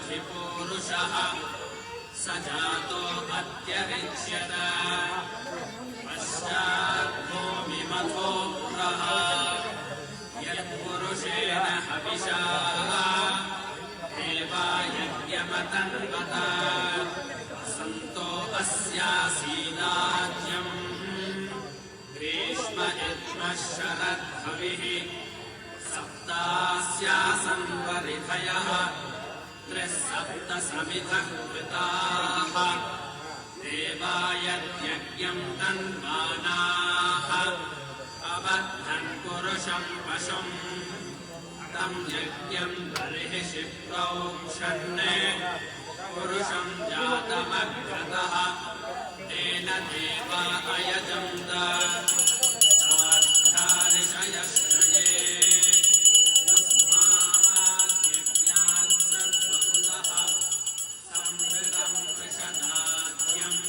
अधिपुरुषः स जातो अत्यरिच्यत पश्चाद्भूमिमथो पुरः यत्पुरुषेण हविषा देवायज्ञमतन्वता सन्तो अस्यासीदाज्यम् ग्रीष्म इद्मः शरद्भविः सप्तास्यासन् परिधयः त्रिसप्त समिधः कृताः देवायज्ञम् तन्मानाः अबद्धन् पुरुषम् पशुम् तम् यज्ञम् बर्हिषि प्रोक्षन् पुरुषम् जातमग्रतः तेन देवा अयजन्त साक्षादिशयश्चये तस्मात् यज्ञात् सर्वभूतः संहृतम् कृशदाज्यम्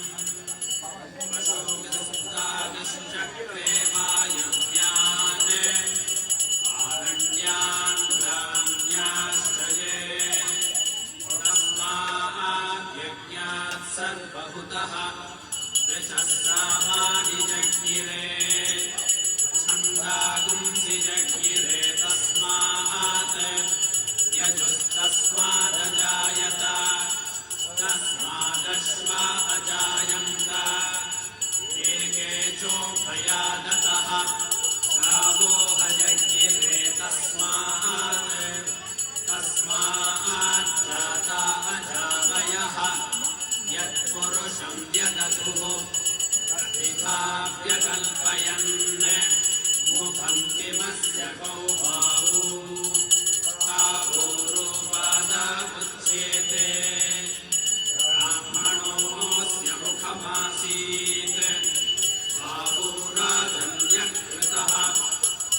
पशुविस्तादिश्चक्रे वायव्यान् आरण्यान् ग्राम्याश्चये तस्मात् यज्ञात् सर्वभूतः सामानि जज्ञिरे छन्दागुंसि जज्ञिरे तस्मात् यजुस्तस्मादजायत तस्मादश्वा अजायन्त एके चोभयादतः गावो हजज्ञिरे तस्मात् जाता अजावयः यत्पुरुषम् व्यदधुः प्रतिभाव्यकल्पयन् मुखम् किमस्य कौ बाहूरूपादा उच्येते ब्राह्मणोऽस्य मुखमासीत् बाहूराजन्यकृतः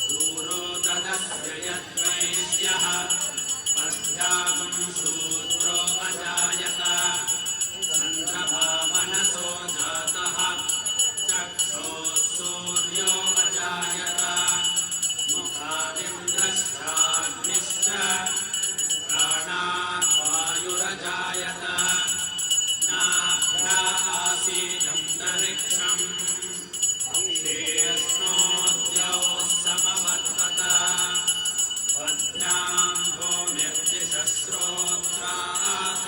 पूरोदस्य यद्वैश्यः पद्भ्यागम् शूद्रो अजायत चन्द्रमा मनसो जातः चक्षुः सूर्यो अजायत मुखादिन्द्रश्चाग्निश्च प्राणात् वायुरजायत नाभ्या आसीदन्तरिक्षम् शेष्णोद्यौ समवर्तत पद्भ्याम् भूमिर्दिशस्रोत्रात्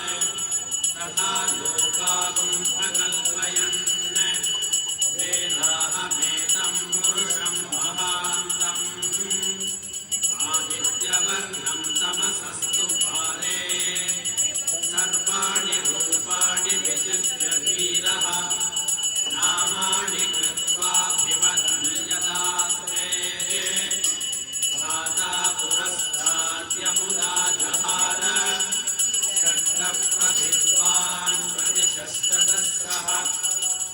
तथा लोकागुम् प्रकल्पयन् वेदाहमेतम् पुरुषम् महान्तम् आदित्यवर्णम् तमसस्तु पारे सर्वाणि रूपाणि विचित्य धीरः नामानि कृत्वाभिवदन् यदास्ते भाता पुरस्ताद्यमुदा जहार शक्तप्रभिद्वान् प्रतिशश्चतस्रः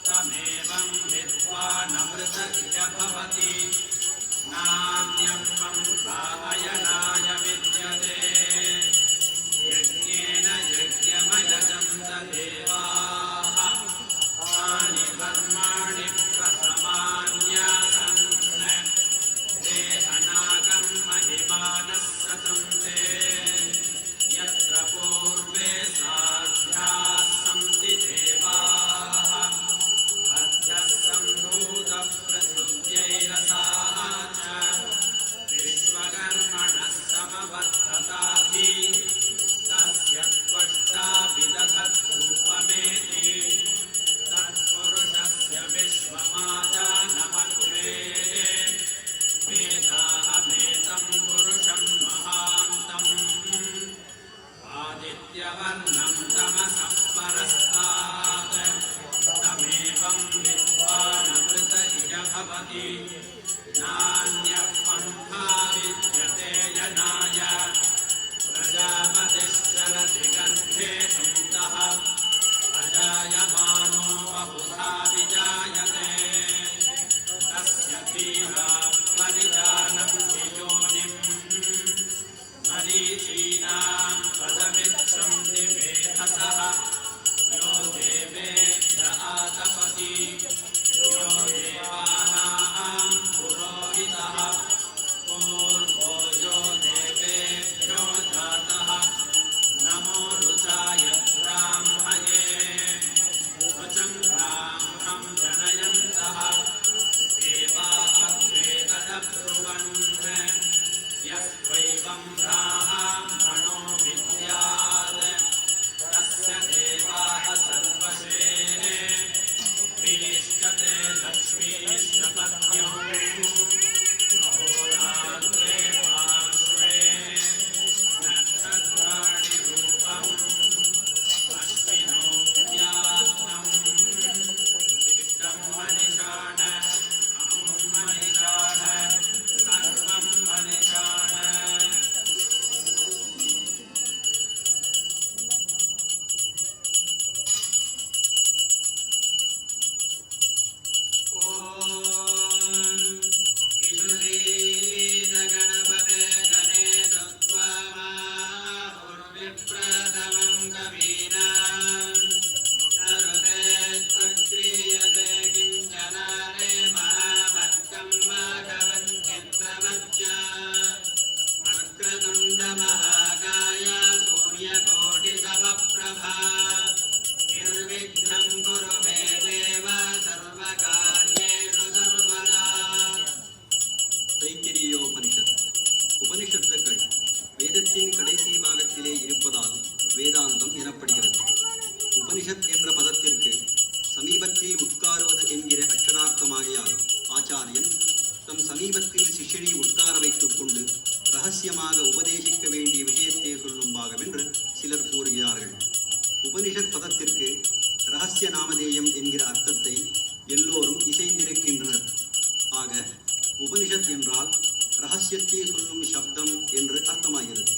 तमेवम् विद्वानमृत इह भवति नान्यम् पन्थायनाय विद्यते यज्ञेन यज्ञमयजन्त देवाः तानि कर्माणि प्रथमान्यासन् ते अनागम् महिमानः सचन्ते यत्र पूर्वे साध्याः सन्ति देवाः अध्यः सम्भूतपृथिव्यैरसाः च विश्वकर्मणः समवर्तताधि तस्य त्वष्टा विदधद्रूपमेति तत्पुरुषस्य विश्वमाजानमग्रे वेदाहमेतम् पुरुषम् महान्तम् आदित्यवर्णम् तमसः परस्तात् तमेवम् विद्वानमृत इह भवति नान्यः पन्था विद्यते यनाय प्रजापतिश्चरति गर्भे अन्तः अजायमानो बहुधा विजायते तस्य धीराः परिजानन्ति योनिम् मरीचीनाम् पदमिच्छन्ति वेधसः यो देवेभ्य आतपति यो देवानाम् पुरोहितः पूर्वो यो देवेभ्यो जातः नमो रुचा ब्राह्मणो विद्यात् तस्य देवाः सर्वशे प्रियश्चते लक्ष्मीश्च पत्न्यौ अहोरात्रे पार्श्वे नक्षत्राणि रूपम् अश्विनो व्यात्तम् इष्टं मनिषाण अमुं मनिषाण सर्वं मनिषाण தைத்திரியோபனிஷத். உபனிஷத்துக்கள் வேதத்தின் கடைசி பாகத்திலே இருப்பதால் வேதாந்தம் எனப்படுகிறது. உபனிஷத் என்ற பதத்திற்கு சமீபத்தில் உட்காருவது என்கிற அக்ஷரார்த்தமாகியால் ஆச்சாரியன் தம் சமீபத்தில் சிஷ்யனை உட்கார வைத்துக் கொண்டு ரகசியமாக உபதேசிக்க வேண்டிய விஷயத்தை சொல்லும் பாகம் என்று சிலர் கூறுகிறார்கள். உபனிஷத் பதத்திற்கு ரகசிய நாமதேயம் என்கிற அர்த்தத்தை எல்லோரும் இசைந்திருக்கின்றனர். ஆக உபனிஷத் என்றால் ரகசியத்தை சொல்லும் சப்தம் என்று அர்த்தமாகிறது.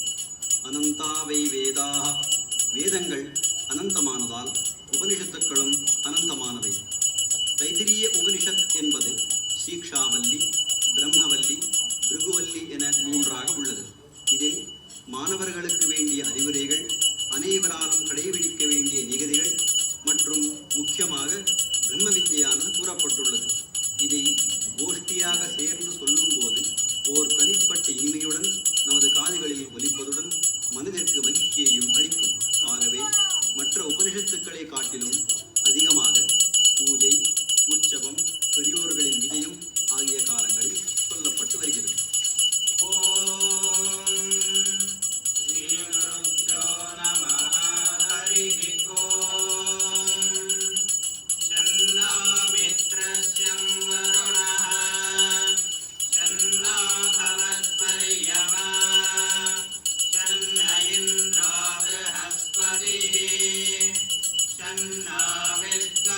அனந்தாவை வேதாக, வேதங்கள் அனந்தமானதால் உபனிஷத்துக்களும் அனந்தமானவை. தைத்திரிய உபனிஷத் என்பது சீக்ஷாவல்லி, பிரம்மவல்லி, பிருகுவல்லி என மூன்றாக உள்ளது. இதில் மாணவர்களுக்கு வேண்டிய அறிவுரைகள், அனைவராலும் கடைபிடிக்க வேண்டிய நிகதிகள் மற்றும் முக்கியமாக பிரம்ம வித்யானது கூறப்பட்டுள்ளது. இதை கோஷ்டியாக சேர்ந்து சொல்லும்போது ஓர் தனிப்பட்ட இனிமையுடன் நமது காதுகளில் ஒலிப்பதுடன் மனதிற்கு மகிழ்ச்சியையும் அளிக்கும். ஆகவே மற்ற உபனிஷத்துக்களை காட்டிலும் அதிகமாக பூஜை, உற்சவம், பெரியோர்களின் விஜயம் ஆகிய காலங்களில் சொல்லப்பட்டு வருகிறது. Shannā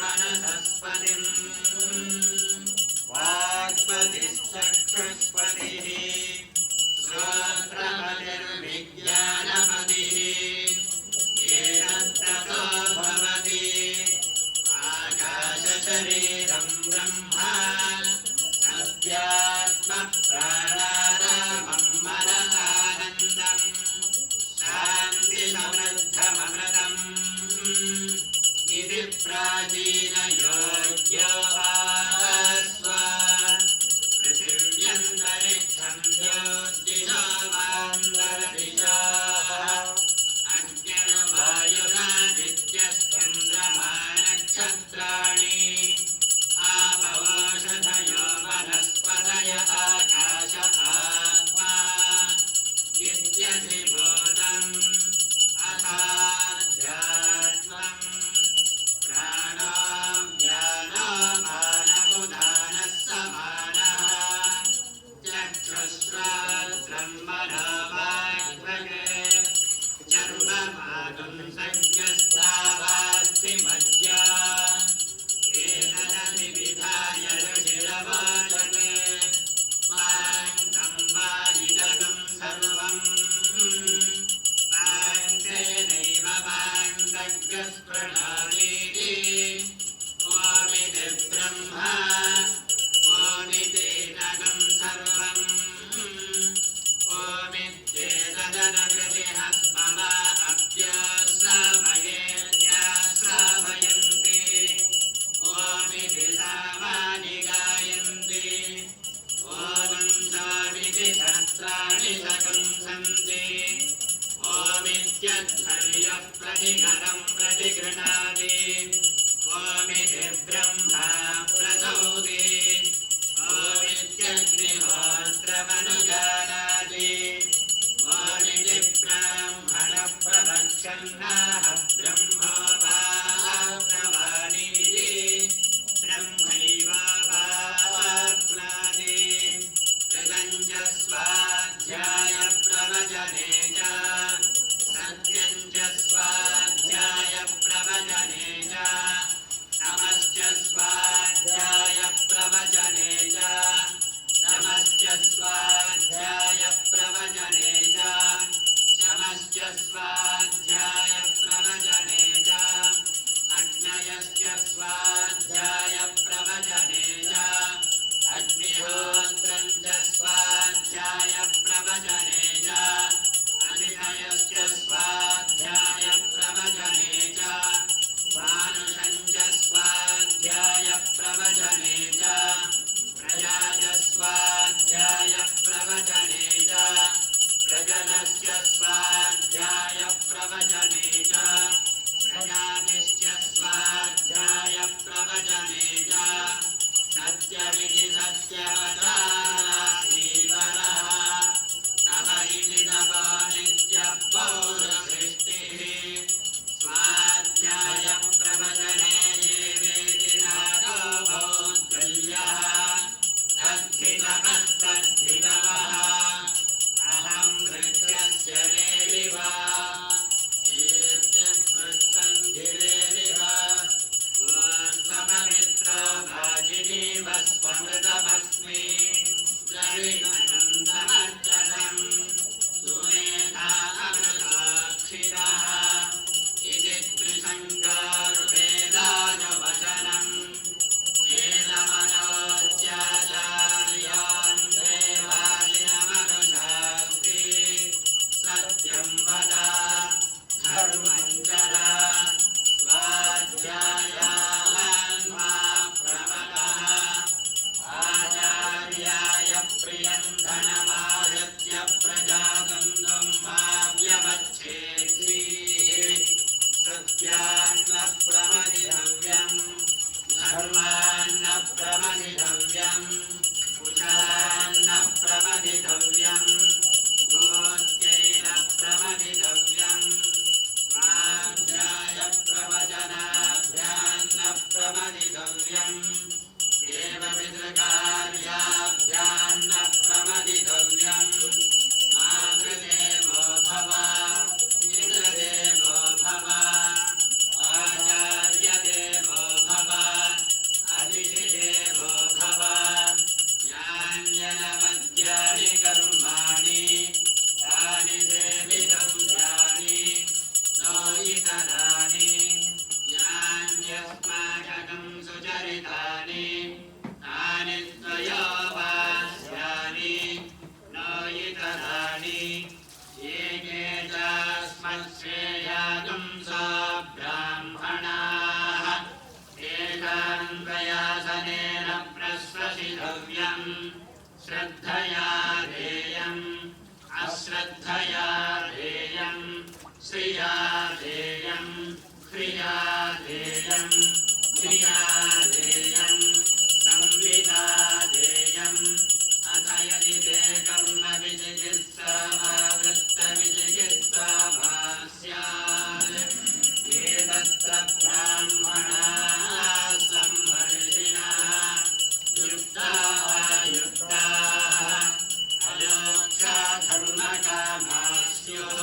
Vanaspati शरीरं ब्रह्मा सत्यात्मप्राणारामं मनः शान्तिसमृद्धममृतम् इति प्राचीनयोग्यवास्व पृथिव्यन्तरिक्षं ज्योतिषामान्तरदिशाः अग्निर्वायुरादित्यश्चन्द्रमा नक्षत्राणि आपवोषधयो वनस्पतय आकाश आत्मा इत्यधिभूतम् अथाध्यात्मम् प्राणो व्यानो मानवुदानः समानः चक्षुश्रोत्रं मनो वाग्भगे चर्ममातुं संज्ञस्तावास्ति मज्जा एतदभिविधाय ऋषिरवोचते पान्तं वा इदं सर्वम् पान्तेनैव पान्तग्रस्पृणानीति ओमिति ब्रह्मा ओमितेदगं सर्वम् ओमित्येतदनकृतिः स्मवा अप्यश्रावयेत्याश्रावयन्ति ओमिति सामानि गायन्ति ओमं सामिति सहस्राणि सकंसन्ति ओमित्यध्वर्यः प्रतिघरं प्रतिगृह्णाति ओमिति ब्रह्मा प्रसौति ओमित्यग्निहोत्रमनुजानाति ओमिति ब्राह्मणः प्रवक्षन्नाह ब्रह्मोपाप्नवानीति ब्रह्मैवाप्नोति कृतं च स्वाध्यायप्रवचने च सत्यं च स्वाध्यायप्रवचने च तमश्च स्वाध्यायप्रवचने च तमश्च स्वाध्यायप्रवचने च शमश्च स्वाध्यायप्रवचने च अग्नयश्च स्वाध्यायप्रवचने च अग्निहोत्रं च स्वाध्यायप्रवचने च अतिथयश्च स्वाध्यायप्रवचने च मानुषं च स्वाध्यायप्रवचने च प्रजा च स्वाध्यायप्रवचने च प्रजनश्च स्वाध्यायप्रवचने च प्रजातिश्च स्वाध्यायप्रवचने च सत्यमिति सत्यवदासीवरः तव इति तपो नित्यपौरुसृष्टिः स्वाध्यायप्रवचने ये वेति नाको भौद्गल्यः तद्धितमस्तद्धितमः अहं वृक्षस्य रेरिव कीर्तिपृष्ठं गिरेरिव ऊर्ध्वममित्रो भाजिनीव स्वमृतमस्मि द्रविणगन्धमर्चसं सुमेधा अमृताक्षिरः इति त्रिशङ्कारुवेदानुवचनम् वेदमनोच्चाचार्यान् देवादिनमनुशास्ति सत्यं वद धर्मं चर स्वाध्यायान् मा प्रमदः आचार्याय प्रियं धनमाहृत्य प्रजागन्धं मा व्यवच्छेत्सीः सत्यान्न प्रमदितव्यम् धर्मान्न प्रमदितव्यम् कुशलान्न प्रमदितव्यम् भूत्यैन प्रमदितव्यम् स्वाध्यायप्रवचनाभ्यान्न प्रमदितव्यम् देवपितृकार्याभ्यान्न प्रमदितव्यम् मातृदेवो भव पितृदेवो भव आचार्यदेवो भव अतिथिदेवो भव यान्यनवद्यानि कर्माणि तानि सेवितव्यानि नो इतराणि यान्यस्माकं सुचरितानि श्रद्धया देयम् अश्रद्धया देयम् श्रिया देयम् क्रिया देयम् धिया देयम् संविदा देयम् अथ यदि ते कर्म विजिगित्सा वा वृत्तविजिगित्सा वा स्यात् एतत्र ब्राह्मणाः संवर्षिणः युक्ताः अयोक्षा धर्मकामाः स्युः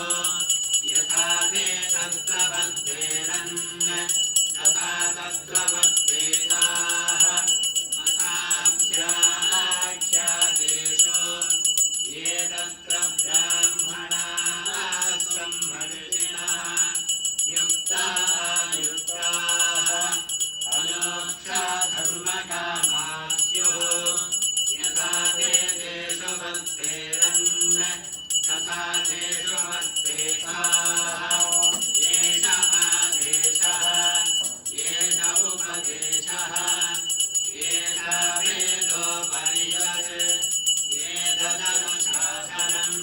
यथा ते तत्र वर्तेरन् तथा तत्र वर्तेताः अथाख्यादेषु ये तत्र ब्राह्मणाः संवर्षिणः युक्ताः अयोक्षा धर्मकामाः स्युः यथा ते तेषु वर्तेरन् तथा तेषु वर्तेताः एष आदेशः एष उपदेशः एष वेदोपनिषत् एतदनुशासनम्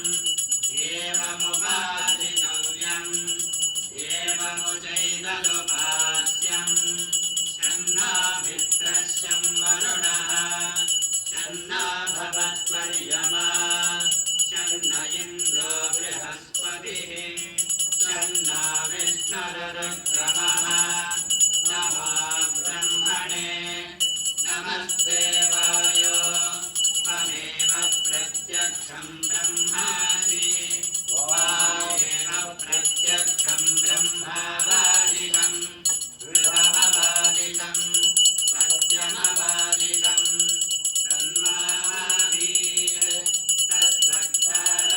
एवमुपासितव्यम् एवमुचैतदुपास्यम् शन्नो मित्रस्यं वरुणः शन्नो भवत्वर्यमा शन्न इन्द्रो बृहस्पतिः शन्नो विष्णुरुक्रमः नमो ब्रह्मणे नमस्तेवायो त्वमेव प्रत्यक्षं ब्रह्मासि त्वमेव प्रत्यक्षं ब्रह्मवादिकम् ऋतमवादिकम् सत्यमवादिकम् तन्मावीत्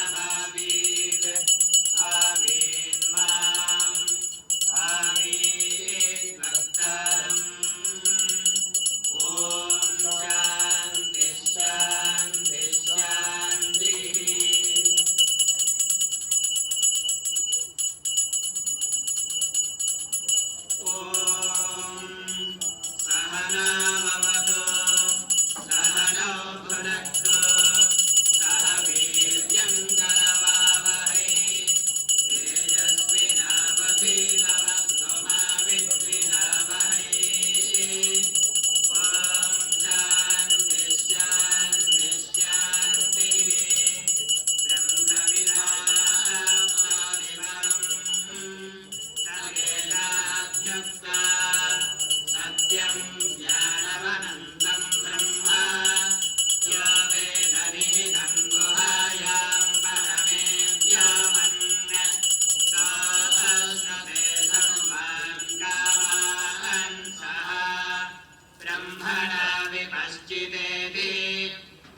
तद्वक्तारमावीत् आवीन्माम् आवीत् वक्तारम् ॐ शान्ति शान्ति शान्तिः ॐ सहनाववतु सहनौ भुनक्तु सह वीर्यं करवावहै तेजस्विनावधीतमस्तु मा विद्विषावहै ॐ शान्ति शान्ति शान्तिः तदेताभ्युक्ता सत्यं ज्ञानमनन्तं ब्रह्म यो वेदनिहितं गुहायां परमे व्योमन् सोऽश्नुते सर्वान् कामान् सः ब्रह्मणा विपश्चितेति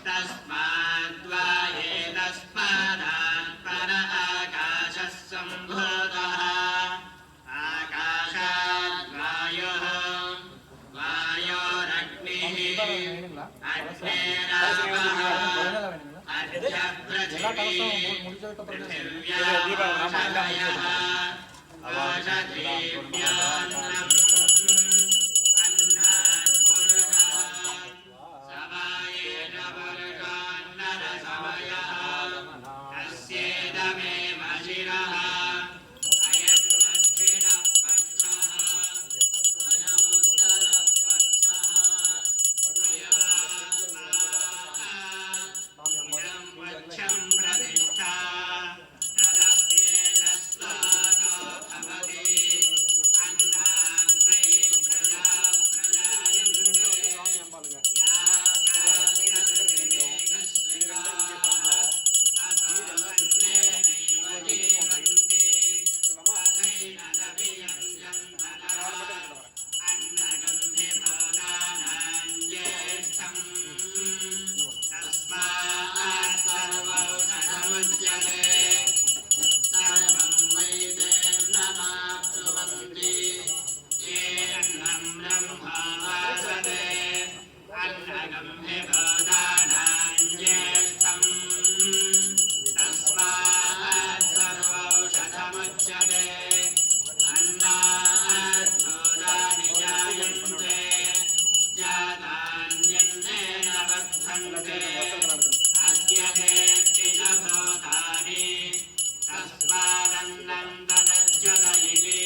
तस्माद्वा एतस्मादात् पर आकाशः सम्भूतः आकाशात् वायुः वायोरग्निः अग्नेरापः अर्यः पृथिवी पृथिव्यामोषधयः ओषधीभ्योऽन्नम् अन्नात् पुरुषः समायेन पुरुषोन्नरसमयः तस्येदमेव शिरः अयं दक्षिणः पक्षः अयमुत्तरः पक्षः अयमात्मा इदं वक्षं प्रतिष्ठा तदप्येष श्लोको भवति अन्नाद्वै प्रजा प्रजायन्ते या काश्यपतिवेगश्रियः अथो अन्येनैव जीवन्ति अथैनदभियञ्जन् ततः अन्नगं हि भूतानां ज्येष्ठम् तस्मात् सर्वौषधमुच्यते सर्वं वैदेन्नमाप्नुवन्ति ये अन्नं ब्रह्मोपासते अन्नगं हि भूतानां ज्येष्ठम् तस्मात् सर्वौषधमुच्यते अन्नात् भूतानि जायन्ते जातान्यन्नेन वर्धन्ते यथेति च भूतानि तस्मादन्नं तदच्युत इति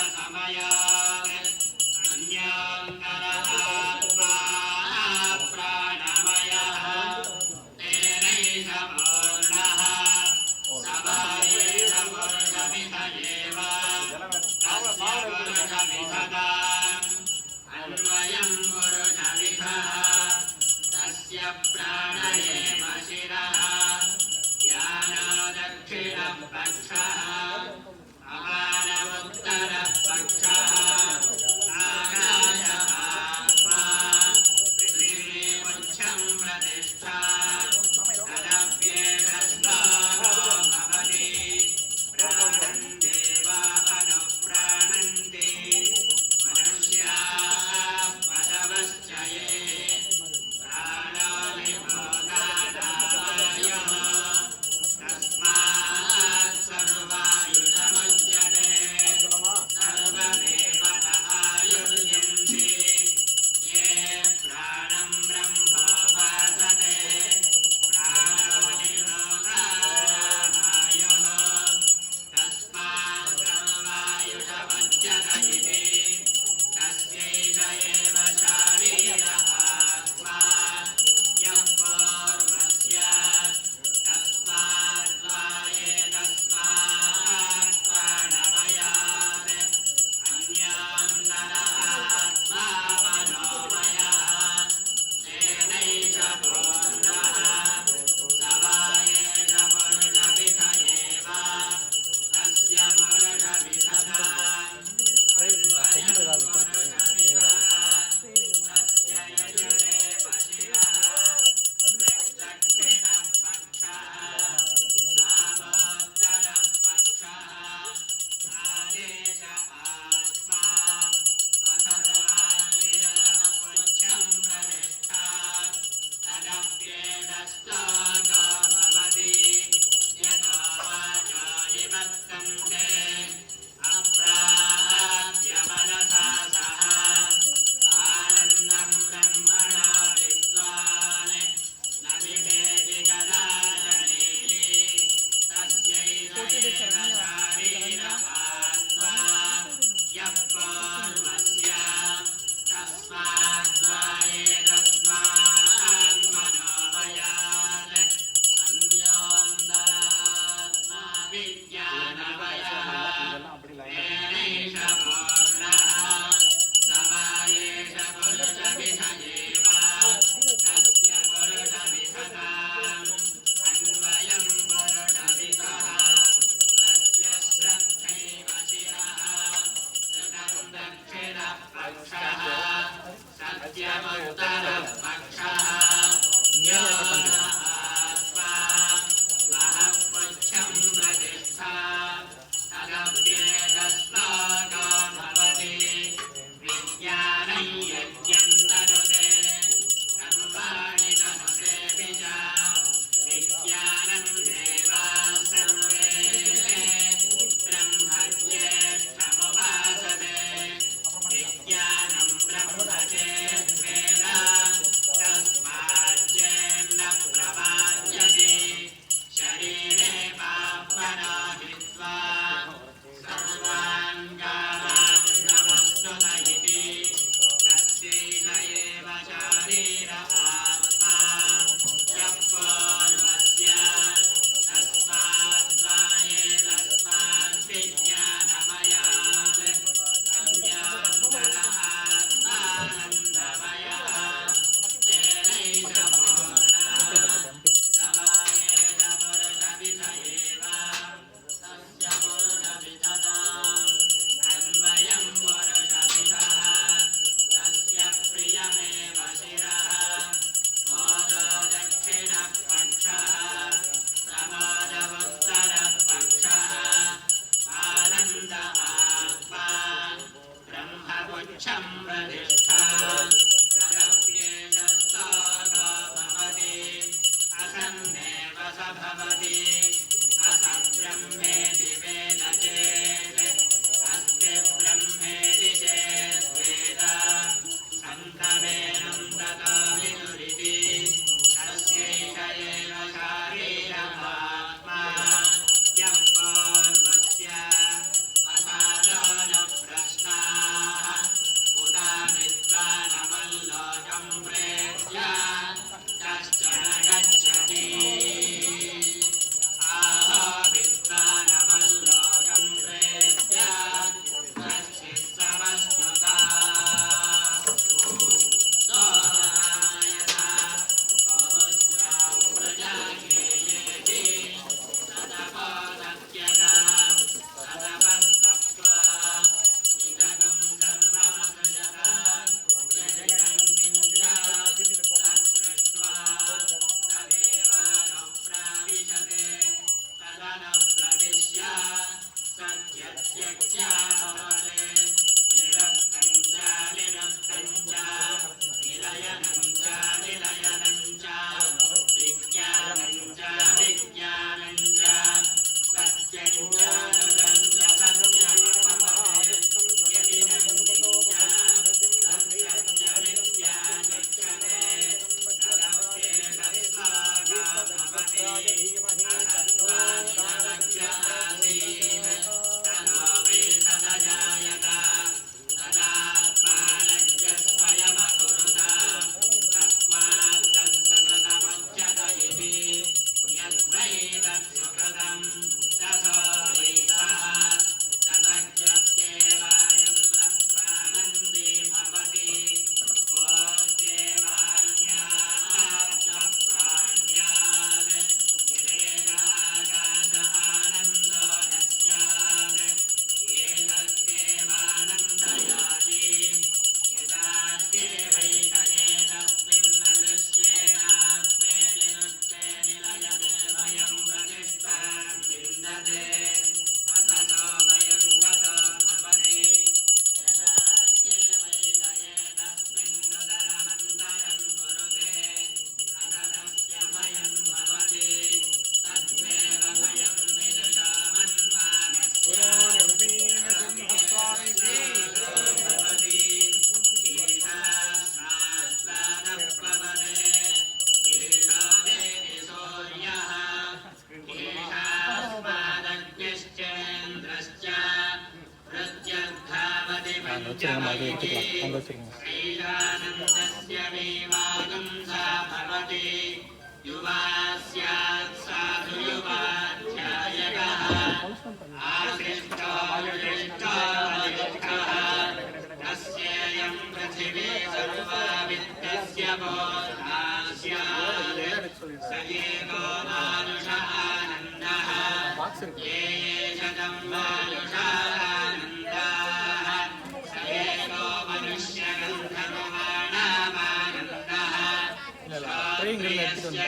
तस्मादन्नरसमयात् अन्योऽन्तरः आत्मा प्राणमयः तेनैष पूर्णः सभायेष पुरुषमिह एव तस्य पुरुषमिथताम् अन्वयं पुरुषमिथः तस्य प्राण एव शिरः ज्ञानो दक्षिणः पक्षः अपानमुत्तरः पक्षः आकाश आत्मा पृथिवीमुच्छं प्रतिष्ठा तदप्येतश्लोको भवति प्राणं देवा अनुप्राणन्ति मनुष्याः पशवश्च ये प्राणो निभूतानावायुः तस्मात् सर्वायुषमुच्यते सर्वमेव आयुर्यन्ति ये प्राणं ब्रह्मोपासते प्राणो निभूतानावायुः तस्मात् सर्वायुषमुच्यत इति तस्यैष एव शारीर आत्मा यः पूर्वस्य तस्मात् त्वाये तस्मात् प्राणमयात् अन्योऽन्तरः आत्मा मनोमयः तेनैष पूर्णः सवायेष पुरुषमिह एव तस्य पुरुषमिथताम् अन्वयं पुरुषमिथः तस्य यजुरेव शिरः दक्षिणः पक्षः सामोत्तरः पक्षः आदेश आत्मा अथर्वाङ्गिरपुच्छं प्रतिष्ठा तदप्येतश्लोको भवति यतो वाचो निवर्तन्ते अप्राप्य मनसा सह आनन्दं ब्रह्मणा विद्वान् न विभेति कदाचनेति तस्यैष एव शारीर आत्मा यः पूर्वस्य तस्मात् त्वाये तस्मात् मनोमयात् अन्योऽन्तरः आत्मा विज्ञानमयः तेनैष पूर्णः सवायेष पुरुषमिह एव तस्य पुरुषमिथताम् अन्वयं पुरुषमिथः तस्य श्रद्धैव शिरः कृतं दक्षिणः पक्षः सत्यमुत्तरः पक्षः ज्ञान आत्मा महः पुच्छं प्रतिष्ठा तदप्येतश्लोको भवति विज्ञानं यज्ञं तनुते कर्माणि तनुतेऽपि च विज्ञानं देवाः सर्वे ब्रह्मज्येष्ठमुपासते विज्ञानं ब्रह्म चेद्वेद तस्माच्चेन्न प्रमाद्यते शरीरे पाप्मनो हित्वा सर्वाङ्गानाङ्गमस्तुत इति तस्यैष एव शारीर आत्मा यः पूर्वस्य तस्मात् त्वाये तस्मात् विज्ञानमयात् अन्योऽन्तरः आत्मानन्दमयः तेनैष पूर्णः सवायेष पुरुषमिथ एव तस्य पुरुषमिथताम् अन्वयं पुरुषमिथः तस्य प्रियमेव शिरः मोदो दक्षिणः पक्षः प्रमोदमुत्तरः पक्षः आनन्द आत्मा ब्रह्मपुच्छं प्रतिष्ठा तदप्येतश्लोको भवति असन्नेव स भवति असब्रह्मेति वेद चेत् अस्ति ब्रह्मेति चेद्वेद सन्तमेनं तद ैषानन्दस्य मेवागं सा भवति युवा स्यात् साधु युवाध्यायकः आशिष्टो युष्टो वयुष्ठः तस्येयं पृथिवी सर्वा वित्तस्य बोधा स्यात् स एको मानुष आनन्दः ये ये शतं मानुषा आनन्दाः स एको मनुष्यगन्धर्वाणामानन्दः श्रोत्रियस्य